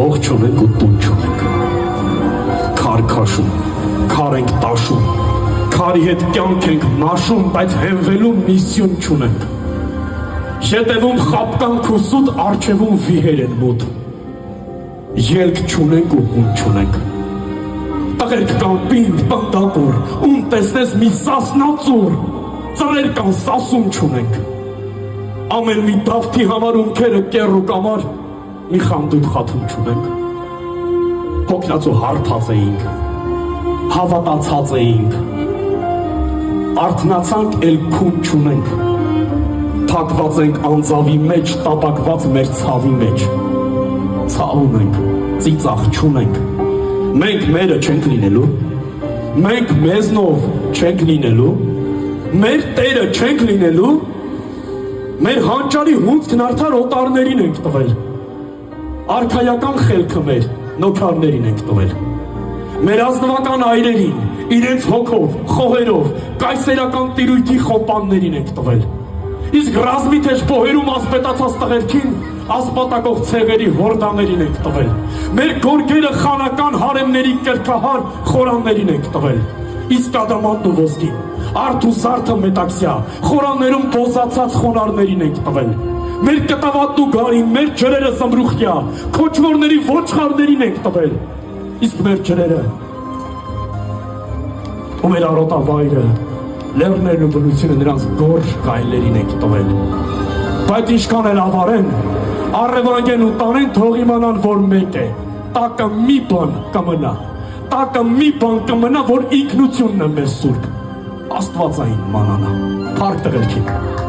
հող չունենք ու տուն չունենք։ Քար քաշում, քար ենք տաշում, քարի հետ կյանք ենք մաշում, բայց հենվելու միսյուն չունենք։ Ետևում խապկանք ու սուտ, առջևում վիհեր են մութ։ Ելք չունենք ու հուն չունենք։ Տղերք կան պինդ, պնդակոր, ում տեսնես մի սասնածուր, ծռեր կան սասուն չունենք։ Ամեն մի դավթի համար ունքերը կեռ ու կամար, մի խանդույթ խաթուն չունենք։ Հոգնած ու հարթած էինք, հավատացած էինք, արթնացանք էլ քուն չունենք, թակված ենք անձավի մեջ, տապակված մեր ցավի մեջ, ցաուն ենք, ծիծաղ չունենք, մենք մերը չենք լինելու, մենք մեզնով չենք լինելու, մեր տերը չենք լինելու, մեր հանճարի հունցքն արդար օտարներին ենք տվել, արքայական խելքը մեր նոքարներին ենք տվել, մեր ազնվական այրերին, իրենց հոգով, խոհերով, կայսերական տիրույթի խոպաններին ենք տվել, իսկ ռազմի թեժ բոհերում ասպետացած տղերքին ասպատակող ցեղերի հորդաներին ենք տվել, մեր գորգերը խանական հարեմների կրկահար խորաններին ենք տվել, իսկ ադամանդն ու ոսկին, արդ ու զարդը մետաքսյա, խորաններում բոզացած խոնարներին ենք տվել, մեր կտավատն ու գարին, մեր ջրերը զմրուխտյա, քոչվորների ոչխարներին ենք տվել, իսկ մեր ջրերը ու մեր արոտավայրը, լեռներն ու բնությունը նրանց գորշ գայլերին ենք տվել, բայց ինչքան էլ ավարեն, առևանգեն ու տանեն, թող իմանան, որ մեկ է, տակը մի բան կմնա, տակը մի բան կմնա, որ ինքնությունն է մեր սուրբ, աստվածային մանանա, փառք տղերքին։